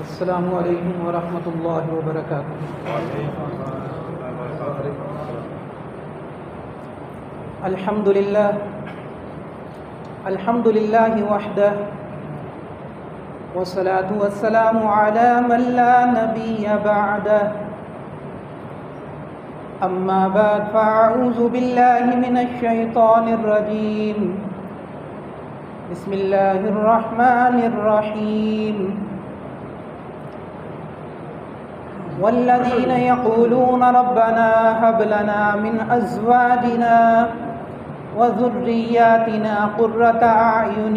السلام علیکم ورحمۃ اللہ وبرکاتہ۔ الحمد للہ وحدہ والصلاة والسلام علی من لا نبی بعدہ، اما بعد فاعوذ باللہ من الشیطان الرجیم، بسم اللہ الرحمن الرحیم۔ والذین یقولون ربنا هب لنا من ازواجنا وذریاتنا قرة اعین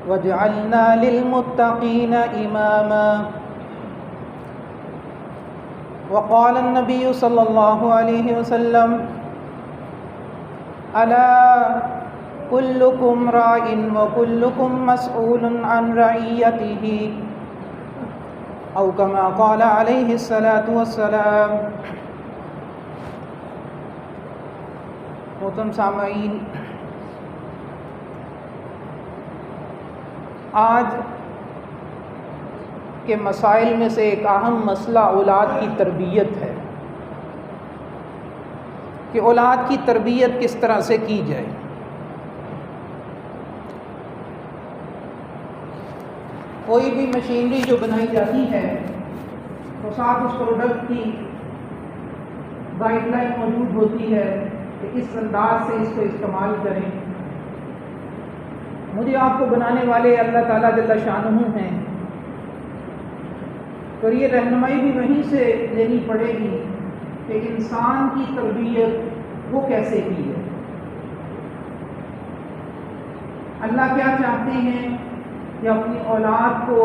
واجعلنا للمتقین اماما۔ وقال النبی صلی اللہ علیہ وسلم الا کلکم راع وکلکم مسئول عن رعیتہ، او کما قال علیہ الصلاۃ والسلام۔ محترم سامعین، آج کے مسائل میں سے ایک اہم مسئلہ اولاد کی تربیت ہے کہ اولاد کی تربیت کس طرح سے کی جائے۔ کوئی بھی مشینری جو بنائی جاتی ہے تو ساتھ اس پروڈکٹ کی گائیڈ لائن موجود ہوتی ہے کہ اس انداز سے اس کو استعمال کریں۔ مجھے آپ کو بنانے والے اللہ تعالیٰ جل شانہ ہیں، تو یہ رہنمائی بھی وہیں سے لینی پڑے گی کہ انسان کی تربیت وہ کیسے کی ہے، اللہ کیا چاہتے ہیں کہ اپنی اولاد کو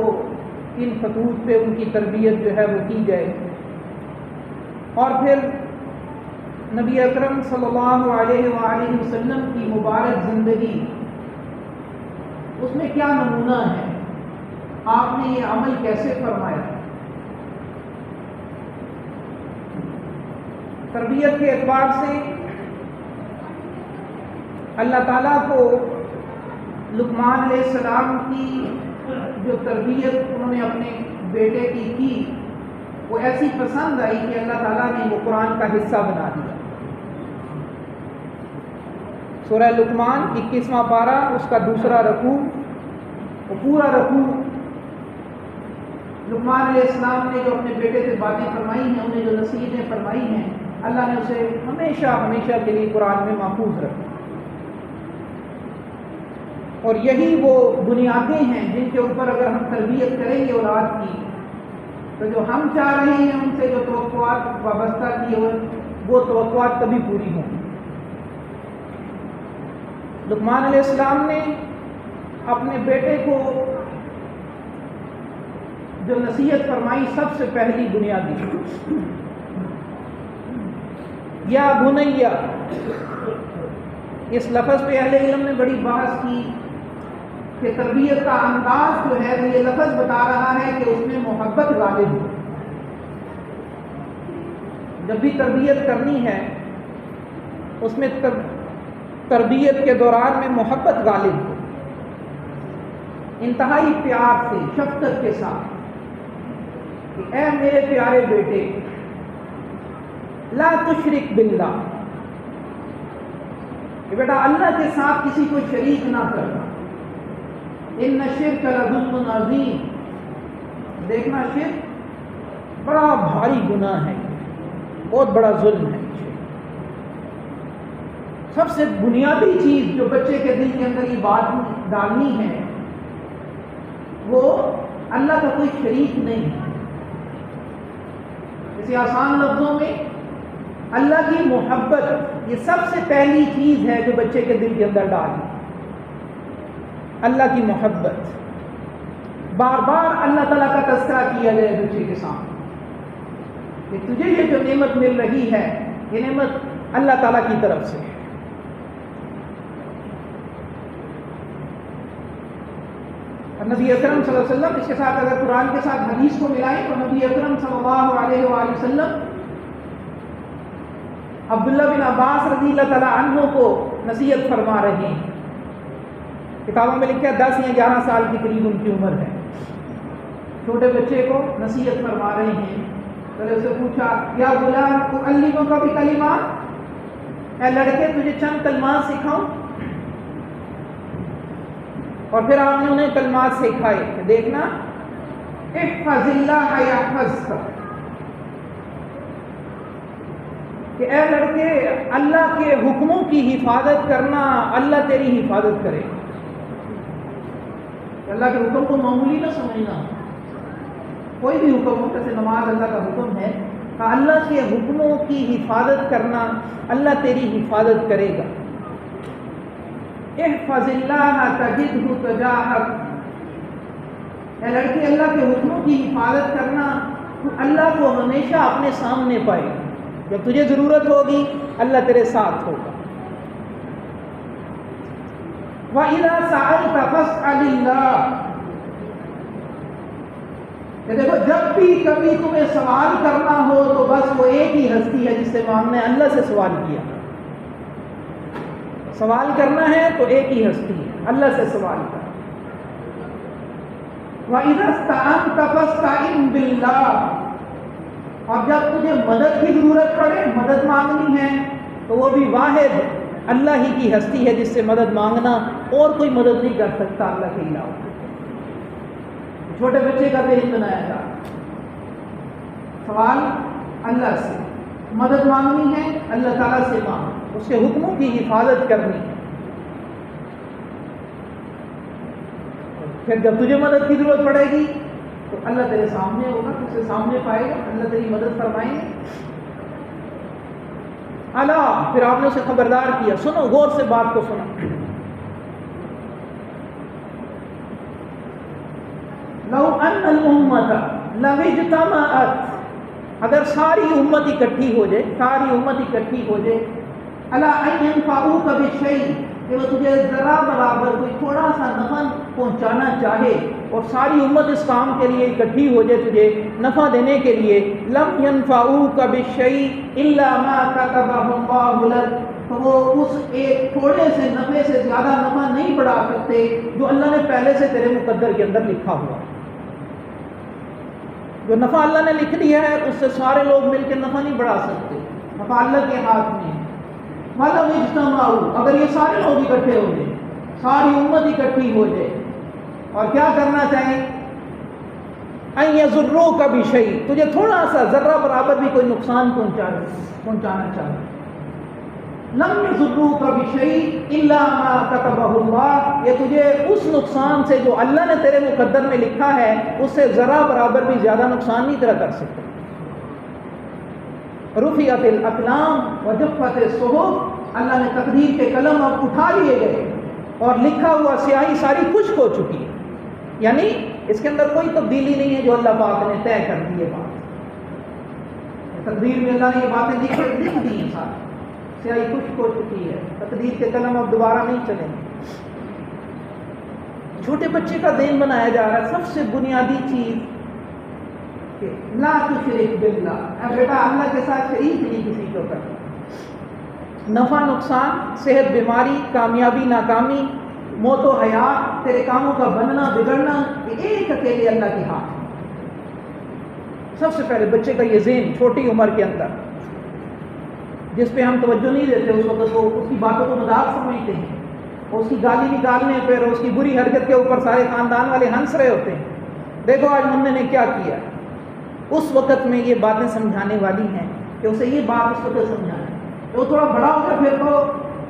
ان خطوط پہ ان کی تربیت جو ہے وہ کی جائے، اور پھر نبی اکرم صلی اللہ علیہ وآلہ وسلم کی مبارک زندگی، اس میں کیا نمونہ ہے، آپ نے یہ عمل کیسے فرمایا۔ تربیت کے اعتبار سے اللہ تعالیٰ کو لقمان علیہ السلام کی جو تربیت انہوں نے اپنے بیٹے کی وہ ایسی پسند آئی کہ اللہ تعالیٰ نے وہ قرآن کا حصہ بنا دیا۔ سورہ لقمان 21واں پارہ، اس کا دوسرا رکوع، وہ پورا رکوع لقمان علیہ السلام نے جو اپنے بیٹے سے باتیں فرمائی ہیں، انہیں جو نصیحتیں فرمائی ہیں، اللہ نے اسے ہمیشہ ہمیشہ کے لیے قرآن میں محفوظ رکھا۔ اور یہی وہ بنیادیں ہیں جن کے اوپر اگر ہم تربیت کریں گے اولاد کی، تو جو ہم چاہ رہے ہیں ان سے جو توقعات وابستہ کی ہو، وہ توقعات تبھی پوری ہوں۔ لقمان علیہ السلام نے اپنے بیٹے کو جو نصیحت فرمائی، سب سے پہلی بنیادی یا بنیا، اس لفظ پہ اہل علم نے بڑی بحث کی کہ تربیت کا انداز جو ہے وہ یہ لفظ بتا رہا ہے کہ اس میں محبت غالب ہو۔ جب بھی تربیت کرنی ہے اس میں تربیت کے دوران میں محبت غالب ہو، انتہائی پیار سے، شفقت کے ساتھ کہ اے میرے پیارے بیٹے، لا تشرک باللہ، کہ بیٹا اللہ کے ساتھ کسی کو شریک نہ کرنا، ان الشرک لظلم عظیم، دیکھنا شرک بڑا بھاری گناہ ہے، بہت بڑا ظلم ہے۔ سب سے بنیادی چیز جو بچے کے دل کے اندر یہ بات ڈالنی ہے وہ اللہ کا کوئی شریک نہیں ہے۔ اسے آسان لفظوں میں اللہ کی محبت یہ سب سے پہلی چیز ہے جو بچے کے دل کے اندر ڈالنی۔ اللہ کی محبت، بار بار اللہ تعالیٰ کا تذکرہ کیا جائے بچے کے سامنے کہ تجھے یہ جو نعمت مل رہی ہے یہ نعمت اللہ تعالیٰ کی طرف سے ہے۔ اور نبی اکرم صلی اللہ علیہ وسلم، اس کے ساتھ اگر قرآن کے ساتھ حدیث کو ملائیں تو نبی اکرم صلی اللہ علیہ وآلہ وسلم عبداللہ بن عباس رضی اللہ تعالیٰ عنہ کو نصیحت فرما رہے ہیں۔ کتابوں میں لکھا ہے 10 یا 11 سال کے قریب ان کی عمر ہے۔ چھوٹے بچے کو نصیحت فرما رہے ہیں، پہلے اسے پوچھا یا غلام اعلمک بکلمات، اے لڑکے تجھے چند کلمات سکھاؤں؟ اور پھر آپ نے انہیں کلمات سکھائے کہ دیکھنا احفظ اللہ یحفظک، کہ اے لڑکے اللہ کے حکموں کی حفاظت کرنا، اللہ تیری حفاظت کرے۔ اللہ کے حکم کو معمولی نہ سمجھنا، کوئی بھی حکم ہو، جیسے نماز اللہ کا حکم ہے، اللہ کے حکموں کی حفاظت کرنا، اللہ تیری حفاظت کرے گا۔ احفظ اللہ تجدہ تجاہک، اے لڑکی اللہ کے حکموں کی حفاظت کرنا، تو اللہ کو ہمیشہ اپنے سامنے پائے گا، جب تجھے ضرورت ہوگی اللہ تیرے ساتھ ہوگا۔ وَإِذَا سَأَلْتَ فَاسْأَلِ اللَّهَ، کہ دیکھو جب بھی کبھی تمہیں سوال کرنا ہو تو بس وہ ایک ہی ہستی ہے جس سے مانگنا ہے، اللہ سے سوال کیا۔ سوال کرنا ہے تو ایک ہی ہستی ہے، اللہ سے سوال کر۔ وَإِذَا اسْتَعَنْتَ فَاسْتَعِنْ بِاللَّهِ، اور جب تجھے مدد کی ضرورت پڑے، مدد مانگنی ہے، تو وہ بھی واحد اللہ ہی کی ہستی ہے جس سے مدد مانگنا، اور کوئی مدد نہیں کر سکتا اللہ کے علاوہ۔ چھوٹے بچے کا ذہن بنایا جا، سوال اللہ سے، مدد مانگنی ہے اللہ تعالیٰ سے مانگ، اس کے حکموں کی حفاظت کرنی ہے۔ پھر جب تجھے مدد کی ضرورت پڑے گی تو اللہ تیرے سامنے ہوگا، تجھے سامنے پائے گا، اللہ تیری مدد فرمائیں گے۔ اللہ، پھر آپ نے اسے خبردار کیا، سنو، غور سے بات کو سنو۔ لو ان الامت لو اجتمعت، اگر ساری امت اکٹھی ہو جائے، ساری امت اکٹھی ہو جائے، الا ان ينفعوک بشیء، کہ وہ تجھے ذرا برابر کوئی تھوڑا سا نفع پہنچانا چاہے، اور ساری امت اس کام کے لیے اکٹھی ہو جائے تجھے نفع دینے کے لیے، لم ينفعوک بشیء الا ما كتبه الله لك، تو وہ اس ایک تھوڑے سے نفع سے زیادہ نفع نہیں بڑھا سکتے جو اللہ نے پہلے سے تیرے مقدر کے اندر لکھا ہوا۔ جو نفع اللہ نے لکھ دیا ہے اس سے سارے لوگ مل کے نفع نہیں بڑھا سکتے، نفع اللہ کے ہاتھ میں ہے۔ وَلَوْ اجْتَمَعُوا، اگر یہ سارے لوگ اکٹھے ہو جائے، ساری امت اکٹھی ہو جائے، اور کیا کرنا چاہیں، أَن يَضُرُّوكَ بِشَيْءٍ، تجھے تھوڑا سا ذرہ برابر بھی کوئی نقصان پہنچانا چاہے، لم يضروك بشيء الا ما كتبه الله، یہ تجھے اس نقصان سے جو اللہ نے تیرے مقدر میں لکھا ہے اس سے ذرا برابر بھی زیادہ نقصان نہیں تیرا کر سکتا۔ رفعت الاقلام وجفت الصحف، اللہ نے تقدیر کے قلم اب اٹھا لیے گئے اور لکھا ہوا سیاہی ساری خشک ہو چکی ہے، یعنی اس کے اندر کوئی تبدیلی نہیں ہے، جو اللہ پاک نے طے کر دی ہے بات، تقدیر میں اللہ نے یہ باتیں لکھ دی ہیں، ساری سیاہی خشک ہو چکی ہے، تقدیر کے قلم اب دوبارہ نہیں چلیں گے۔ چھوٹے بچے کا ذہن بنایا جا رہا ہے، سب سے بنیادی چیز کہ لا تشرک باللہ، اے بیٹا اللہ کے ساتھ شریک نہیں کسی کو کرنا۔ نفع نقصان، صحت بیماری، کامیابی ناکامی، موت و حیات، تیرے کاموں کا بننا بگڑنا، یہ ایک اکیلے اللہ کے ہاتھ ہے۔ سب سے پہلے بچے کا یہ ذہن چھوٹی عمر کے اندر، جس پہ ہم توجہ نہیں دیتے، اس وقت وہ اس کی باتوں کو مذاق سمجھتے ہیں، اور اس کی گالی نکالنے پہ اور اس کی بری حرکت کے اوپر سارے خاندان والے ہنس رہے ہوتے ہیں، دیکھو آج ممی نے کیا کیا۔ اس وقت میں یہ باتیں سمجھانے والی ہیں کہ اسے یہ بات اس وقت سمجھانا ہے، وہ تھوڑا بڑا ہو کر پھر تو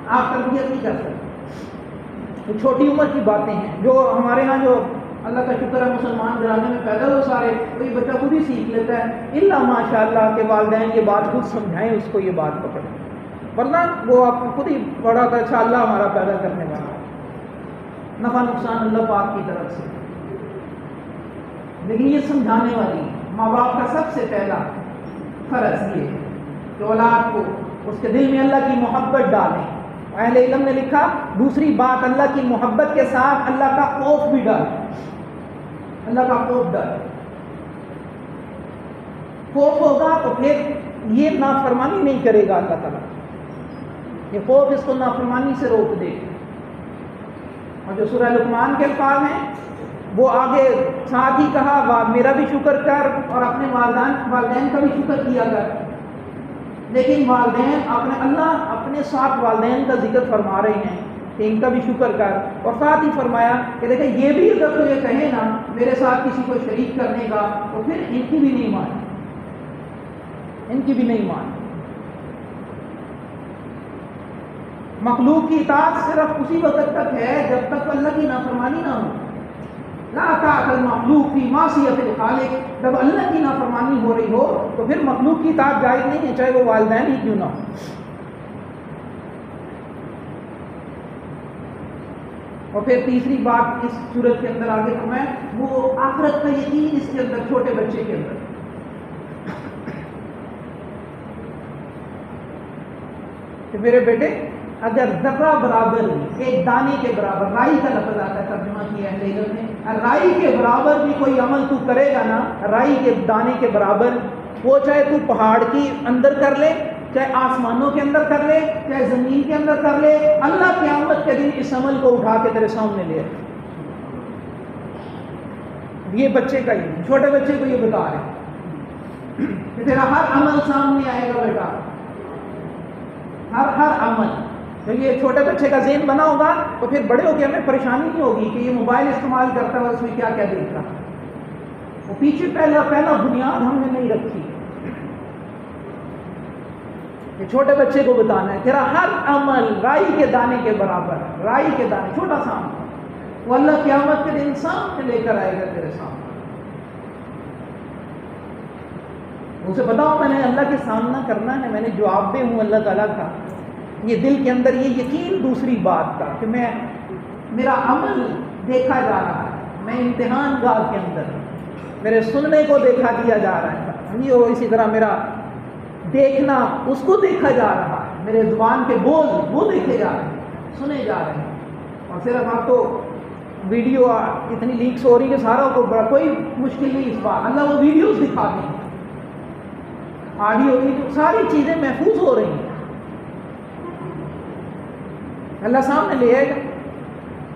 آپ تربیت نہیں کر سکتے۔ وہ چھوٹی عمر کی باتیں ہیں، جو ہمارے ہاں جو اللہ کا شکر ہے مسلمان گھرانے میں پیدا ہو سارے، تو یہ بچہ خود ہی سیکھ لیتا ہے، الا ماشاء اللہ کے والدین یہ بات خود سمجھائیں اس کو، یہ بات پکڑیں، ورنہ وہ آپ خود ہی بڑا تھا، اچھا اللہ ہمارا پیدا کرنے والا ہے، نفع نقصان اللہ پاک کی طرف سے، لیکن یہ سمجھانے والی ماں باپ کا سب سے پہلا فرض یہ ہے کہ اولاد کو اس کے دل میں اللہ کی محبت ڈالیں۔ اہل علم نے لکھا دوسری بات، اللہ کی محبت کے ساتھ اللہ کا خوف بھی ڈالیں، اللہ کا خوف ڈالیں۔ خوف ہوگا تو پھر یہ نافرمانی نہیں کرے گا اللہ تعالیٰ، یہ خوف اس کو نافرمانی سے روک دے گا۔ اور جو سورہ لقمان کے الفاظ ہیں، وہ آگے ساتھ ہی کہا میرا بھی شکر کر اور اپنے والدین کا بھی شکر کیا کر، لیکن والدین اللہ اپنے ساتھ والدین کا ذکر فرما رہے ہیں کہ ان کا بھی شکر کر، اور ساتھ ہی فرمایا کہ دیکھیں یہ بھی اگر تو یہ کہے نا میرے ساتھ کسی کو شریک کرنے کا تو پھر ان کی بھی نہیں مانی، ان کی بھی نہیں مانی۔ مخلوق کی اطاعت صرف اسی وقت تک ہے جب تک اللہ کی نافرمانی نہ ہو۔ لا طاعت المخلوق فی معصیت الخالق، جب اللہ کی نافرمانی ہو رہی ہو تو پھر مخلوق کی اطاعت جائز نہیں ہے، چاہے وہ والدین ہی کیوں نہ ہو۔ اور پھر تیسری بات اس صورت کے اندر آگے فرمایا وہ آخرت کا یقین اس کے اندر، چھوٹے بچے کے اندر۔ کہ میرے بیٹے اگر ذرہ برابر ایک دانے کے برابر، رائی کا لفظ آتا ہے ترجمہ کیا ہے لیگر نے، رائی کے برابر بھی کوئی عمل تو کرے گا نا، رائی کے دانے کے برابر، وہ چاہے تو پہاڑ کی اندر کر لے، چاہے آسمانوں کے اندر کر لے، چاہے زمین کے اندر کر لے، اللہ قیامت کے دن اس عمل کو اٹھا کے تیرے سامنے لے آئے۔ یہ بچے کا ہی، چھوٹے بچے کو یہ بتا رہے کہ تیرا ہر عمل سامنے آئے گا بیٹا، ہر عمل۔ تو یہ چھوٹے بچے کا ذہن بنا ہوگا تو پھر بڑے ہو کے ہمیں پریشانی نہیں ہوگی کہ یہ موبائل استعمال کرتا ہے اس میں کیا کیا دیکھ رہا، وہ پیچھے پہلا بنیاد ہم نے نہیں رکھی۔ یہ چھوٹے بچے کو بتانا ہے تیرا ہر عمل رائی کے دانے کے برابر، رائی کے دانے، چھوٹا سا عمل، وہ اللہ قیامت کے دن سامنے لے کر آئے گا تیرے سامنے۔ اسے بتاؤ میں نے اللہ کے سامنا کرنا ہے، میں نے جواب دے ہوں اللہ تعالیٰ کا، یہ دل کے اندر یہ یقین دوسری بات کا کہ میرا عمل دیکھا جا رہا ہے، میں امتحان گاہ کے اندر، میرے سننے کو دیکھا دیا جا رہا ہے، اور اسی طرح میرا دیکھنا اس کو دیکھا جا رہا ہے، میرے زبان کے بول وہ دیکھے جا رہے ہیں، سنے جا رہے ہیں۔ اور صرف آپ تو ویڈیو اتنی لیکس ہو رہی ہے سارا کو کوئی مشکل نہیں اس بات، اللہ وہ ویڈیوز دکھا دیں، آڈیو ویڈیو ساری چیزیں محفوظ ہو رہی ہیں، اللہ سامنے لے آئے گا۔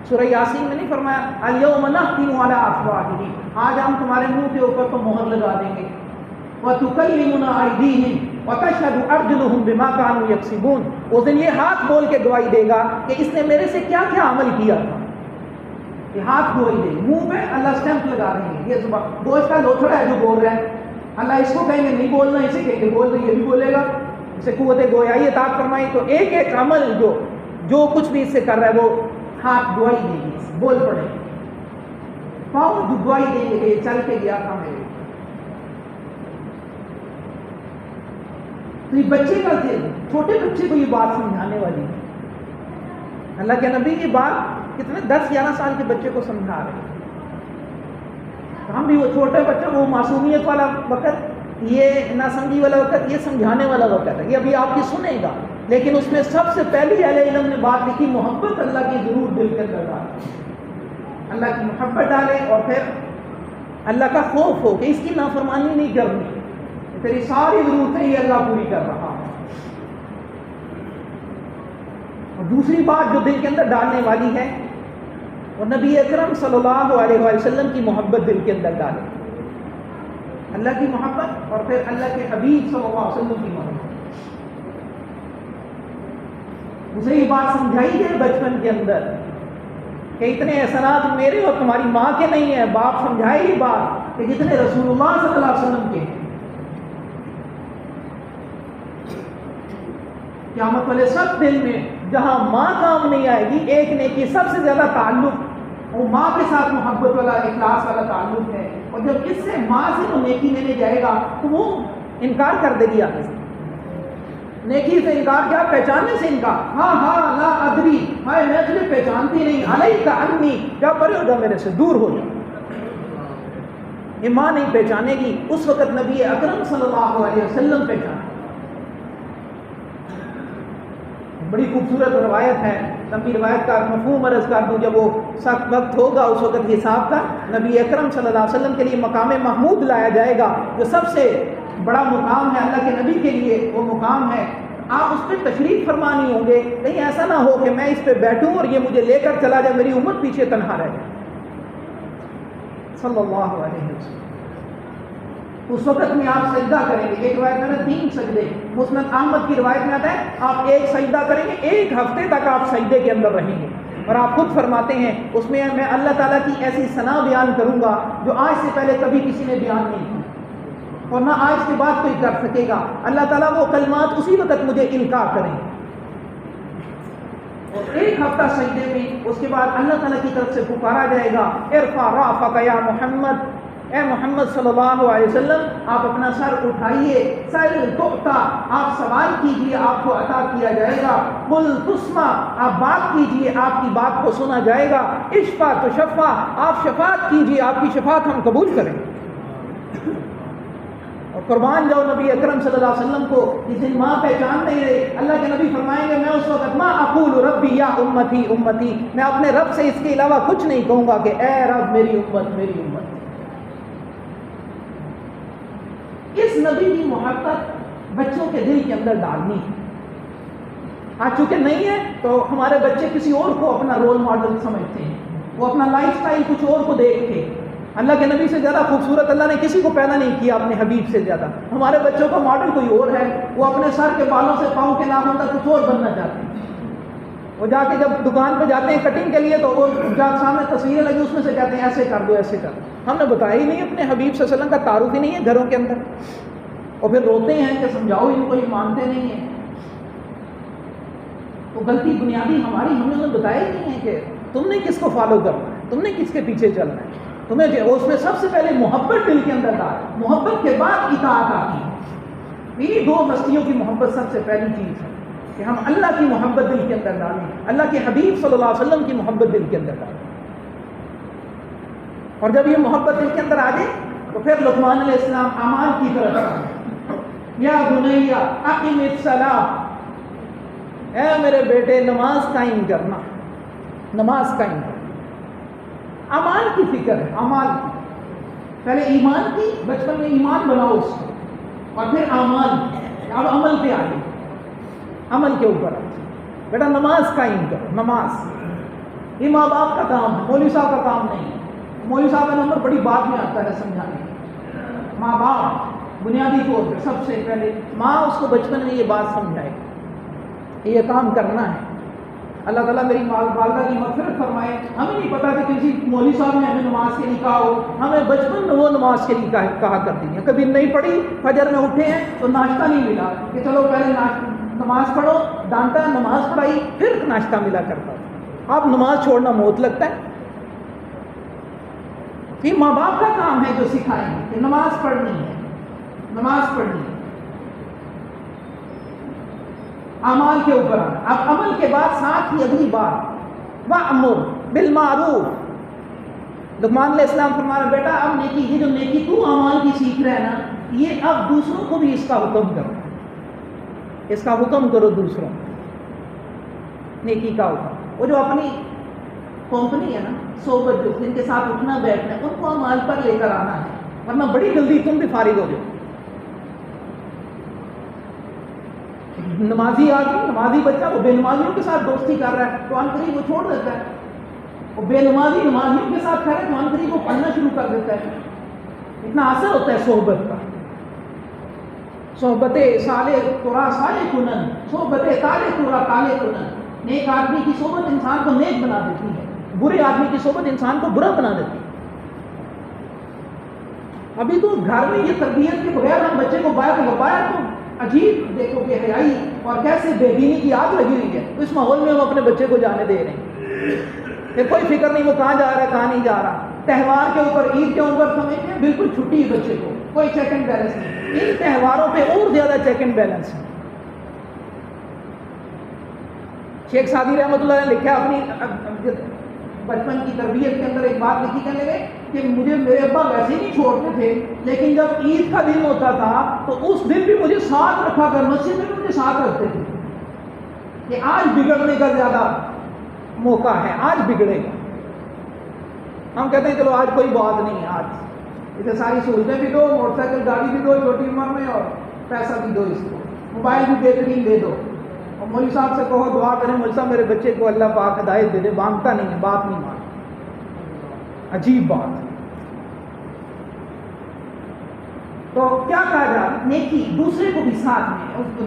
سورہ یاسین میں نہیں فرمایا الیوم نختم علی افواہہم، آج ہم تمہارے منہ کے اوپر تو مہر لگا دیں گے، وتکلمنا ایدیہم وتشہد ارجلہم بما کانوا یکسبون، اس دن یہ ہاتھ بول کے گواہی دے گا کہ اس نے میرے سے کیا کیا عمل کیا تھا، یہ ہاتھ گواہی دے، منہ میں اللہ سٹیمپ لگا دیں گے، یہ زبان گوشت کا لوتھڑا ہے جو بول رہا ہے، اللہ اس کو کہیں گے نہیں بولنا، اسے کہیں گے بول دے، یہ بھی بولے گا، اسے قوت گویائی عطا فرمائی۔ تو ایک ایک عمل جو کچھ بھی اس سے کر رہا ہے وہ ہاتھ گواہی دیں گے، بول پڑے، پاؤں گواہی دیں گے کہ یہ چل کے گیا تھا میرے۔ تو یہ بچے کا چھوٹے بچے کو یہ بات سمجھانے والی ہے، اللہ کے نبی کی بات کتنے 10-11 سال کے بچے کو سمجھا رہے ہیں۔ ہم بھی وہ چھوٹے بچے، وہ معصومیت والا وقت، یہ ناسمجھی والا وقت، یہ سمجھانے والا وقت ہے، یہ ابھی آپ کی سنے گا، لیکن اس میں سب سے پہلی اہل علم نے بات لکھی محبت اللہ کی ضرور دل کے اندر ڈالے، اللہ کی محبت ڈالے، اور پھر اللہ کا خوف ہو کہ اس کی نافرمانی نہیں کرنی، تیری ساری ضرورتیں یہ اللہ پوری کر رہا ہے۔ اور دوسری بات جو دل کے اندر ڈالنے والی ہے وہ نبی اکرم صلی اللہ علیہ وسلم کی محبت دل کے اندر ڈالے، اللہ کی محبت اور پھر اللہ کے حبیب صلی اللہ علیہ وسلم کی محبت۔ اسے یہ بات سمجھائی گئی بچپن کے اندر کہ اتنے احسانات میرے اور تمہاری ماں کے نہیں ہیں، باپ سمجھائے یہ بات کہ جتنے رسول اللہ صلی اللہ علیہ وسلم کے ہیں۔ قیامت والے سب دل میں جہاں ماں کام نہیں آئے گی، ایک نیکی سب سے زیادہ تعلق وہ ماں کے ساتھ محبت والا، اخلاص والا تعلق ہے، اور جب اس سے ماں سے وہ نیکی لینے جائے گا تو وہ انکار کر دے گی آگے سے، نیکی سے انکار کیا، پہچاننے سے انکار، ہاں لا ادری، میں تجھے پہچانتی نہیں، علیک انی، کیا پرے ہو جا میرے سے، دور ہو جا۔ یہ ماں نہیں پہچانے گی، اس وقت نبی اکرم صلی اللہ علیہ وسلم پہچانے۔ بڑی خوبصورت روایت ہے، لمبی روایت کا مفہوم عرض کر دوں، جب وہ سخت وقت ہوگا اس وقت حساب کا، نبی اکرم صلی اللہ علیہ وسلم کے لیے مقام محمود لایا جائے گا، جو سب سے بڑا مقام ہے اللہ کے نبی کے لیے، وہ مقام ہے، آپ اس پہ تشریف فرما نہیں ہوں گے، کہیں ایسا نہ ہو کہ میں اس پہ بیٹھوں اور یہ مجھے لے کر چلا جائے، میری امت پیچھے تنہا رہ جائے۔ صلی اللہ علیہ وسلم. اس وقت میں آپ سجدہ کریں گے. ایک روایت میں 3 سجدے، مسند احمد کی روایت میں آتا ہے آپ 1 سجدہ کریں گے، 1 ہفتے تک آپ سجدے کے اندر رہیں گے. اور آپ خود فرماتے ہیں اس میں میں اللہ تعالیٰ کی ایسی ثنا بیان کروں گا جو آج سے پہلے کبھی کسی نے بیان نہیں کی اور نہ آج کے بعد کوئی کر سکے گا. اللہ تعالیٰ وہ کلمات اسی وقت مجھے القاء کریں. اور 1 ہفتہ سجدے میں اس کے بعد اللہ تعالیٰ کی طرف سے پکارا جائے گا ارفع رأسک یا محمد، اے محمد صلی اللہ علیہ وسلم آپ اپنا سر اٹھائیے، سل تؤتا آپ سوال کیجئے آپ کو عطا کیا جائے گا، قل تسمع آپ بات کیجئے آپ کی بات کو سنا جائے گا، اشفع تشفع آپ شفاعت کیجئے آپ کی شفاعت ہم قبول کریں. اور قربان جاؤ نبی اکرم صلی اللہ علیہ وسلم کو جس دن ماں پہچان نہیں رہے، اللہ کے نبی فرمائیں گے میں اس وقت ما اقول ربی یا امتی امتی، میں اپنے رب سے اس کے علاوہ کچھ نہیں کہوں گا کہ اے رب میری امت میری امت. اس نبی کی محبت بچوں کے دل کے اندر ڈالنی ہے. آج چونکہ نہیں ہے تو ہمارے بچے کسی اور کو اپنا رول ماڈل سمجھتے ہیں، وہ اپنا لائف سٹائل کچھ اور کو دیکھتے. اللہ کے نبی سے زیادہ خوبصورت اللہ نے کسی کو پیدا نہیں کیا اپنے حبیب سے زیادہ. ہمارے بچوں کا ماڈل کوئی اور ہے، وہ اپنے سر کے بالوں سے پاؤں کے ناخن تک کچھ اور بننا چاہتے ہیں. وہ جا کے جب دکان پہ جاتے ہیں کٹنگ کے لیے تو وہ جب سامنے تصویریں لگی اس میں سے کہتے ہیں ایسے کر دو ایسے کر دو. ہم نے بتایا ہی نہیں اپنے حبیب صلی اللہ علیہ وسلم کا تعارف ہی نہیں ہے گھروں کے اندر، اور پھر روتے ہیں کہ سمجھاؤ ان کو، یہ مانتے نہیں ہیں. تو غلطی بنیادی ہماری، ہم نے انہیں بتایا ہی نہیں ہے کہ تم نے کس کو فالو کرنا ہے، تم نے کس کے پیچھے چلنا ہے. تمہیں اس میں سب سے پہلے محبت دل کے اندر ڈال، محبت کے بعد اطاعت آتی ہے. یہ 2 ہستیوں کی محبت سب سے پہلی چیز ہے کہ ہم اللہ کی محبت دل کے اندر ڈالیں، اللہ کے حبیب صلی اللہ علیہ وسلم کی محبت دل کے اندر ڈالیں. اور جب یہ محبت دل کے اندر آ جائے تو پھر لقمان علیہ السلام اعمال کی طرف آئے. یا بنی اقم الصلاۃ، اے میرے بیٹے نماز قائم کرنا، نماز قائم کرنا. اعمال کی فکر ہے، اعمال کی. پہلے ایمان کی، بچپن میں ایمان بناؤ اس کو، اور پھر اعمال کی. اب عمل پہ آئے، عمل کے اوپر آئے. بیٹا نماز قائم کرو. نماز یہ ماں باپ کا کام ہے، مولوی صاحب کا کام نہیں ہے. مولوی صاحب کا نمبر بڑی بات میں آتا ہے سمجھانے. ماں باپ بنیادی طور پر سب سے پہلے ماں اس کو بچپن میں یہ بات سمجھائے یہ کام کرنا ہے. اللہ تعالیٰ میری والدہ کی مغفرت فرمائے. ہمیں نہیں پتا کہ کسی مولوی صاحب نے ہمیں نماز کے لیے کہا ہو، ہمیں بچپن میں وہ نماز کے لیے کہا کرتی ہیں. کبھی نہیں پڑھی، فجر میں اٹھے ہیں تو ناشتہ نہیں ملا کہ چلو پہلے نماز پڑھو، ڈانٹا نماز پڑھائی پھر ناشتہ ملا کرتا. اب نماز چھوڑنا موت لگتا ہے. یہ ماں باپ کا کام ہے جو سکھائیں گے کہ نماز پڑھنی ہے، نماز پڑھنی ہے. اعمال کے اوپر آنا. اب عمل کے بعد ساتھ ہی اگلی بات وَأْمُرْ بِالْمَعْرُوفِ. لقمان علیہ السلام فرمانا بیٹا اب نیکی، یہ جو نیکی تو اعمال کی سیکھ رہے ہیں نا، یہ اب دوسروں کو بھی اس کا حکم کرو، اس کا حکم کرو دوسروں کو نیکی کا حکم. وہ جو اپنی کمپنی ہے نا، صحبت جو جن کے ساتھ اٹھنا بیٹھنا ہے، ان کو اعمال پر لے کر آنا ہے، ورنہ بڑی جلدی تم بھی فارغ ہو جاؤ. نمازی آدمی، نمازی بچہ وہ بے نمازیوں کے ساتھ دوستی کر رہا ہے تو ان قریب وہ چھوڑ دیتا ہے. وہ بے نمازی نمازیوں کے ساتھ کھڑے تو ان قریب وہ پڑھنا شروع کر دیتا ہے. اتنا اثر ہوتا ہے صحبت کا. صحبت صالح ترا صالح کنن، صحبت طالح ترا طالح کنن. نیک آدمی کی صحبت انسان کو نیک بنا دیتی ہے، برے آدمی کی صحبت انسان کو برا بنا دیتی ہے. ابھی تو گھر میں یہ تربیت کے بغیر ہم بچے کو باہر لگایا تو عجیب دیکھو کہ حیائی اور کیسے بے دینی کی آگ لگی ہوئی ہے. اس ماحول میں ہم اپنے بچے کو جانے دے رہے ہیں. پھر کوئی فکر نہیں وہ کہاں جا رہا ہے کہاں نہیں جا رہا. تہوار کے اوپر، عید کے اوپر سمجھتے ہیں بالکل چھٹی ہے بچے کو، کوئی چیک اینڈ بیلنس نہیں. ان تہواروں پہ اور زیادہ چیک اینڈ بیلنس ہے. شیخ سعدی رحمۃ اللہ نے لکھا اپنی بچپن کی تربیت کے اندر ایک بات لکھی کہنے لگے کہ مجھے میرے ابا ویسے نہیں چھوڑتے تھے، لیکن جب عید کا دن ہوتا تھا تو اس دن بھی مجھے ساتھ رکھا کر، مسجد میں بھی مجھے ساتھ رکھتے تھے کہ آج بگڑنے کا زیادہ موقع ہے، آج بگڑے گا. ہم کہتے ہیں چلو آج کوئی بات نہیں ہے، آج اسے ساری سہولتیں بھی دو، موٹر سائیکل گاڑی بھی دو چھوٹی عمر میں، اور پیسہ بھی دو، اس کو موبائل بھی بہترین دے دو. اور مولوی صاحب سے کہو دعا کریں مولوی صاحب میرے بچے کو اللہ پاک ہدایت دے دے، مانگتا نہیں ہے، بات نہیں مانتا. عجیب بات. تو کیا کہا جا رہا ہے؟ نیکی دوسرے کو بھی ساتھ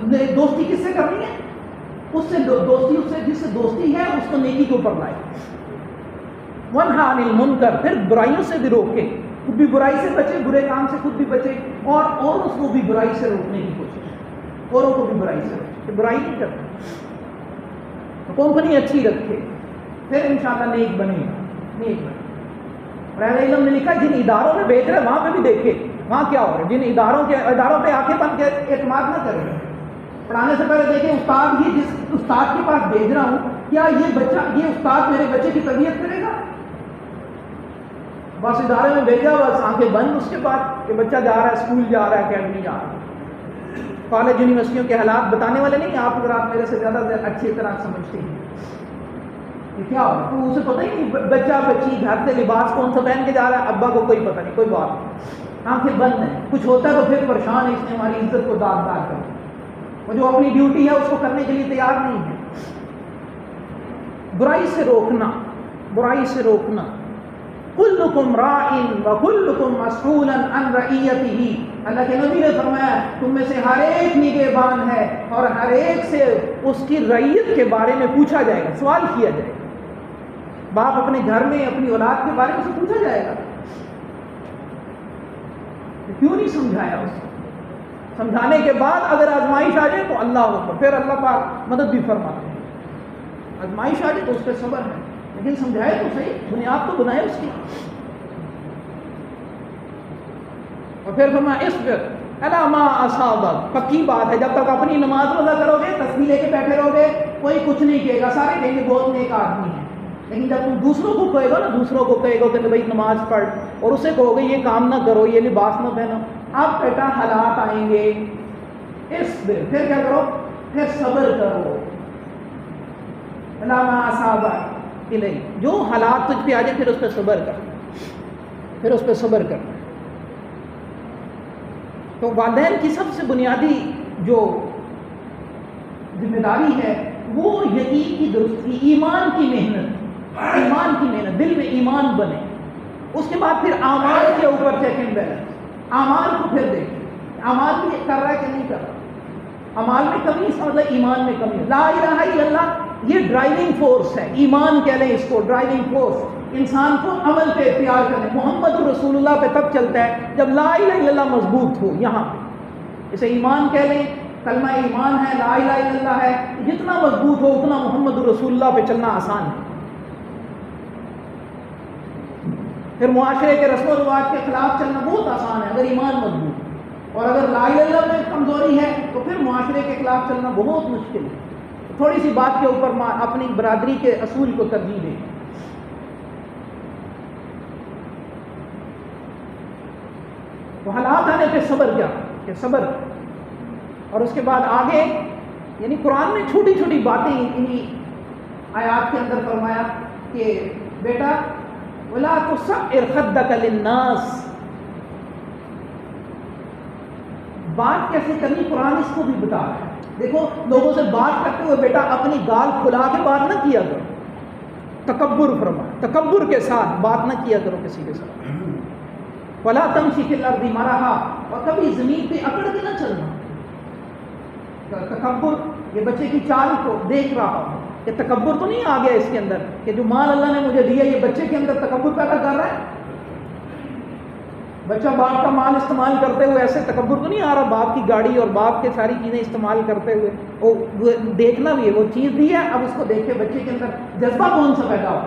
میں دوستی کس سے کرنی ہے؟ اس سے دوستی، اس سے جس سے دوستی ہے اس کو نیکی کے اوپر لائے. وَنْهَا عَنِ الْمُنْكَرِ، پھر برائیوں سے بھی روکے، خود بھی برائی سے بچے، برے کام سے خود بھی بچے، اور اس کو بھی برائی سے روکنے کی کوشش، اوروں کو بھی برائی سے روکے، برائی نہیں کرتے، کمپنی اچھی رکھے، پھر انشاءاللہ نیک بنے گا، نیک بنے. اور اہل علم نے لکھا جن اداروں میں بھیج رہے وہاں پہ بھی دیکھے وہاں کیا ہو رہا ہے. جن اداروں پہ آنکھیں بند کے اعتماد نہ کریں. پڑھانے سے پہلے دیکھیں استاد ہی جس استاد کے پاس بھیج رہا ہوں کیا یہ استاد میرے بچے کی تربیت کرے گا؟ بس ادارے میں بھیجا، بس آنکھیں بند اس کے بعد کہ بچہ جا رہا ہے، اسکول جا رہا ہے، اکیڈمی جا رہا ہے. کالج یونیورسٹیوں کے حالات بتانے والے نہیں، آپ اگر آپ میرے سے زیادہ اچھی طرح سمجھتے ہیں یہ کیا ہوگا. تو اسے پتہ ہی نہیں، بچہ بچی گھر سے لباس کون سا پہن کے جا رہا ہے، ابا کو کوئی پتہ نہیں، کوئی بات نہیں، آنکھیں بند ہیں. کچھ ہوتا ہے تو پھر پریشان ہے، اس نے ہماری عزت کو داغدار کر دیا، اور جو اپنی ڈیوٹی ہے اس کو کرنے کے لیے تیار نہیں ہے. برائی سے روکنا، برائی سے روکنا. کلکم راع وکلکم مسئول عن رعیتہ، اللہ کے نبی نے فرمایا تم میں سے ہر ایک نگہبان ہے اور ہر ایک سے اس کی رعیت کے بارے میں پوچھا جائے گا، سوال کیا جائے گا. باپ اپنے گھر میں اپنی اولاد کے بارے میں سے پوچھا جائے گا کیوں نہیں سمجھایا اس کو. سمجھانے کے بعد اگر آزمائش آ جائے تو اللہ اکبر، پھر اللہ پاک مدد بھی فرماتے ہیں. آزمائش آ جائے تو اس پہ صبر ہے، لیکن سمجھائے تو صحیح، بنیاد تو بنائے اس کی. اور پھر فرمایا اصبر علی ما اصابک، پکی بات ہے جب تک اپنی نماز روزہ کرو گے، تسبیح لے کے بیٹھے رہو گے، کوئی کچھ نہیں کہے گا، سارے کہیں گے بہت نیک آدمی ہے. لیکن جب تم دوسروں کو کہے گا نا، دوسروں کو کہے گا کہ بھائی نماز پڑھ، اور اسے کہو گے یہ کام نہ کرو، یہ لباس نہ پہنو، اب بیٹا حالات آئیں گے. اصبر، پھر کیا کرو؟ پھر صبر کرو. علی ما اصابک الیہ، جو حالات تجھ پہ آ جائے پھر اس پہ صبر کر، پھر اس پہ صبر کر. تو والدین کی سب سے بنیادی جو ذمہ داری ہے وہ یقین کی درستی، ایمان کی محنت، ایمان کی محنت، دل میں ایمان بنے. اس کے بعد پھر اعمال کے اوپر چیک اینڈ بیلنس، اعمال کو پھر دیکھیں اعمال بھی کر رہا ہے کہ نہیں کر رہا. اعمال میں کمی، اس کا مطلب ایمان میں کمی ہے. لا الہ الا اللہ یہ ڈرائیونگ فورس ہے، ایمان کہہ لیں اس کو، ڈرائیونگ فورس انسان کو عمل پہ اختیار کرنے. محمد رسول اللہ پہ تب چلتا ہے جب لا الہ الا اللہ مضبوط ہو. یہاں پہ اسے ایمان کہہ لیں، کلمہ ایمان ہے، لا الہ الا اللہ ہے، جتنا مضبوط ہو اتنا محمد رسول اللہ پہ چلنا آسان ہے. پھر معاشرے کے رسم و رواج کے خلاف چلنا بہت آسان ہے اگر ایمان مضبوط. اور اگر لا الہ الا اللہ میں کمزوری ہے تو پھر معاشرے کے خلاف چلنا بہت مشکل ہے. تھوڑی سی بات کے اوپر اپنی برادری کے اصول کو ترجیح دیں. تو حالات آنے پہ صبر کیا کہ صبر. اور اس کے بعد آگے یعنی قرآن میں چھوٹی چھوٹی باتیں انہی آیات کے اندر فرمایا کہ بیٹا وَلَا تُصَعِّرْ خَدَّكَ لِلنَّاسِ، بات کیسے کرنی قرآن اس کو بھی بتا رہا ہے. دیکھو لوگوں سے بات کرتے ہوئے بیٹا اپنی گال کھلا کے بات نہ کیا کرو، تکبر فرمایا، تکبر کے ساتھ بات نہ کیا کرو کسی کے ساتھ. وَلَا تَمْشِ فِي الْأَرْضِ مَرَحًا، اور کبھی زمین پہ اکڑ کے نہ چلنا. تکبر یہ بچے کی چال کو دیکھ رہا ہو کہ تکبر تو نہیں آ گیا اس کے اندر کہ جو مال اللہ نے مجھے دیا یہ بچے کے اندر تکبر پیدا کر رہا ہے. بچہ باپ کا مال استعمال کرتے ہوئے ایسے تکبر تو نہیں آ رہا، باپ کی گاڑی اور باپ کے ساری چیزیں استعمال کرتے ہوئے. وہ دیکھنا بھی ہے، وہ چیز دی ہے، اب اس کو دیکھ کے بچے کے اندر جذبہ کون سا پیدا ہو.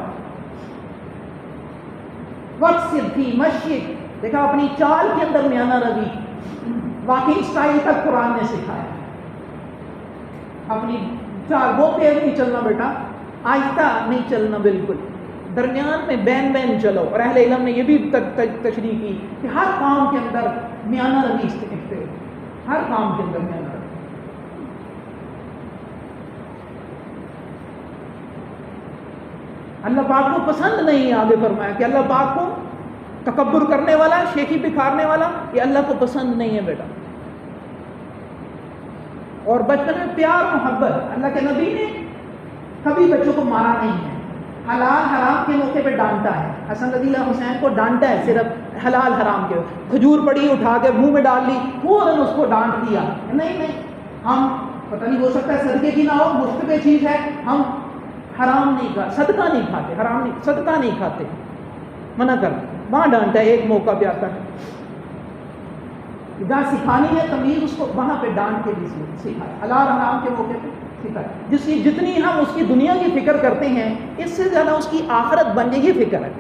وَقْصِدْ فِي مَشْيِكَ، دیکھا اپنی چال کے اندر میانہ روی، واقعی اسٹائل تک قرآن نے سکھایا. اپنی چال وہ تیز نہیں چلنا بیٹا، آہستہ نہیں چلنا، بالکل درمیان میں بین بین چلو. اور اہل علم نے یہ بھی تشریح کی کہ ہر کام کے اندر میانہ روی اختیار، ہر کام کے اندر میانہ روی. اللہ پاک کو پسند نہیں، آگے فرمایا کہ اللہ پاک کو تکبر کرنے والا، شیخی بکھارنے والا، یہ اللہ کو پسند نہیں ہے بیٹا. اور بچپن میں پیار محبت، اللہ کے نبی نے کبھی بچوں کو مارا نہیں ہے، حلال حرام کے موقع پہ ڈانٹا ہے. حسن رضی اللہ حسین کو ڈانٹا ہے، صرف حلال حرام کے، کھجور پڑی اٹھا کے منہ میں ڈال لی، فوراً اس کو ڈانٹ دیا، نہیں ہم پتہ نہیں ہو سکتا ہے صدقے کی نہ ہو، مفت پہ چیز ہے، ہم حرام نہیں کھاتے، صدقہ نہیں کھاتے، حرام نہیں، صدقہ نہیں کھاتے، منع کر، وہاں ڈانٹا ہے، ایک موقع پہ آتا ہے جہاں سکھانی ہے تمیز، اس کو وہاں پہ ڈانٹ کے بھی سکھائے، حلال حرام کے موقع پہ سکھائے، جس کی جتنی ہم اس کی دنیا کی فکر کرتے ہیں اس سے زیادہ اس کی آخرت بننے کی فکر ہے۔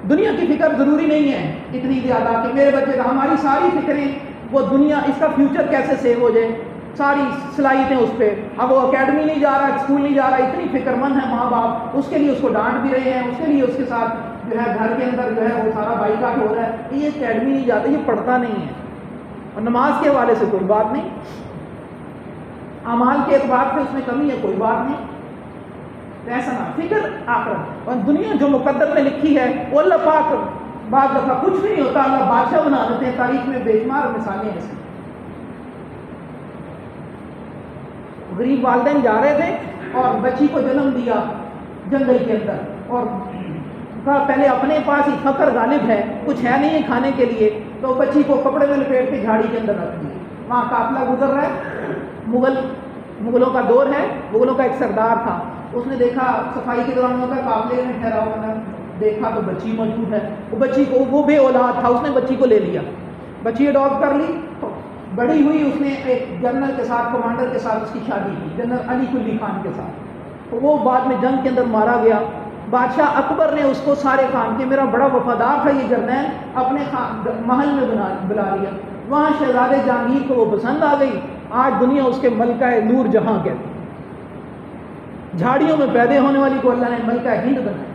دنیا کی فکر ضروری نہیں ہے اتنی زیادہ کہ میرے بچے کا، ہماری ساری فکریں وہ دنیا، اس کا فیوچر کیسے سیو ہو جائے، ساری صلاحیتیں اس پہ، اب وہ اکیڈمی نہیں جا رہا، اسکول نہیں جا رہا، اتنی فکر مند ہے ماں باپ، اس کے لیے اس کو ڈانٹ بھی رہے ہیں، اس کے لیے اس کے ساتھ جو ہے گھر کے اندر جو ہے وہ سارا بائیکاٹ ہو رہا ہے، یہ اکیڈمی نہیں جاتا، یہ پڑھتا نہیں ہے، اور نماز کے حوالے سے کوئی بات نہیں، اعمال کے اعتبار سے اس میں کمی ہے، کوئی بات نہیں، ایسا نہ فکر آخرت، اور دنیا جو مقدر میں لکھی ہے وہ اللہ پاک بعض دفعہ کچھ بھی نہیں ہوتا، اللہ بادشاہ بنا دیتے ہیں، تاریخ میں بے شمار مثالیں ایسی۔ غریب والدین جا رہے تھے اور بچی کو جنم دیا جنگل کے اندر، اور کہا پہلے اپنے پاس ہی فقر غالب ہے، کچھ ہے نہیں ہے کھانے کے لیے، تو بچی کو کپڑے میں لپیٹ کے جھاڑی کے اندر رکھ دی، وہاں قافلہ گزر رہا ہے، مغلوں کا دور ہے، مغلوں کا ایک سردار تھا، اس نے دیکھا صفائی کے دوران ہوتا قافلے میں ٹھہرا ہوا، دیکھا تو بچی موجود ہے، وہ بچی کو، وہ بے اولاد تھا، اس نے بچی کو لے لیا، بچی اڈاپٹ کر لی، بڑی ہوئی، اس نے ایک جنرل کے ساتھ، کمانڈر کے ساتھ اس کی شادی کی، جنرل علی کلی خان کے ساتھ، تو وہ بعد میں جنگ کے اندر مارا گیا۔ بادشاہ اکبر نے اس کو سارے خان کے، میرا بڑا وفادار تھا یہ جرنیل، اپنے محل میں بلا لیا، وہاں شہزادے جہانگیر کو وہ پسند آ گئی، آج دنیا اس کے ملکہ نور جہاں کہتی، جھاڑیوں میں پیدا ہونے والی کو اللہ نے ملکہ ہند بنایا۔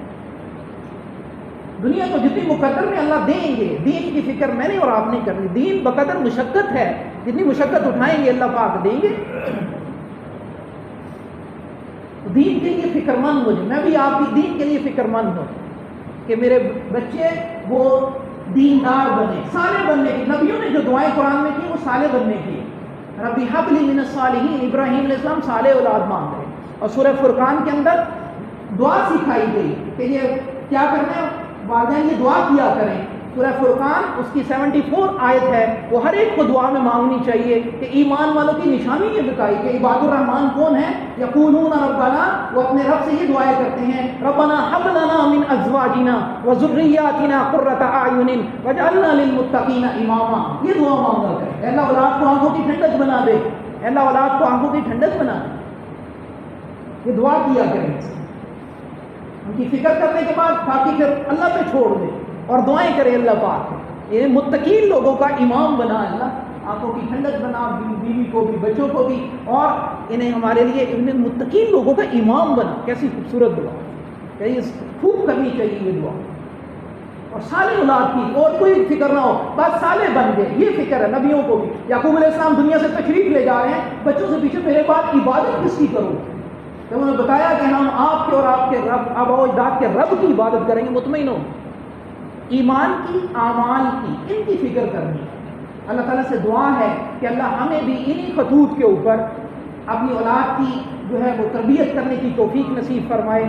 دنیا کو جتنی مقدر میں اللہ دیں گے، دین کی فکر میں نے اور آپ نے کرنی، دین بقدر مشقت ہے، جتنی مشقت اٹھائیں گے اللہ پاک دیں گے۔ دین کے لیے فکر مند ہو جائے، میں بھی آپ کی دین کے لیے فکر مند ہوں کہ میرے بچے وہ دیندار بنے، صالح بننے کی، نبیوں نے جو دعائیں قرآن میں کی وہ صالح بننے کی، ربی حب لی من الصالحین، ابراہیم علیہ السلام صالح اولاد مانگ رہے، اور سورہ فرقان کے اندر دعا سکھائی گئی کہ یہ کیا کرنا ہے، والدین یہ دعا کیا کریں، سورہ فرقان اس کی 74 آیت ہے، وہ ہر ایک کو دعا میں مانگنی چاہیے، کہ ایمان والوں کی نشانی یہ بتائی کہ عباد الرحمن کون ہے، یقولون ربنا، وہ اپنے رب سے یہ دعائیں کرتے ہیں، ربنا حب لنا من ازواجنا وذریاتنا قرۃ اعین واجعلنا للمتقین اماما، یہ دعا مانگا کریں، اے اللہ اولاد کو آنکھوں کی ٹھنڈک بنا دے، اے اللہ اولاد کو آنکھوں کی ٹھنڈک بنا دے، یہ دعا کیا کریں، ان کی فکر کرنے کے بعد باقی پھر اللہ پہ چھوڑ دے اور دعائیں کرے اللہ پاک، یہ متقین لوگوں کا امام بنا اللہ، آنکھوں کی ٹھنڈک بنا، بیوی کو بھی بچوں کو بھی، اور انہیں ہمارے لیے انہیں متقین لوگوں کا امام بنا۔ کیسی خوبصورت دعا ہے، یہ خوب کرنی چاہیے یہ دعا، اور صالح اولاد کی اور کوئی فکر نہ ہو، بس صالح بن گئے، یہ فکر ہے نبیوں کو بھی۔ یعقوب علیہ السلام دنیا سے تشریف لے جا رہے ہیں، بچوں سے پیچھے میرے بعد عبادت کس کی کروں، تو انہوں نے بتایا کہ ہم آپ کے اور آپ کے رب، آباء و اجداد کے رب کی عبادت کریں گے، مطمئن ہو، ایمان کی، اعمال کی، ان کی فکر کرنی ہے۔ اللہ تعالیٰ سے دعا ہے کہ اللہ ہمیں بھی انہی خطوط کے اوپر اپنی اولاد کی جو ہے وہ تربیت کرنے کی توفیق نصیب فرمائے۔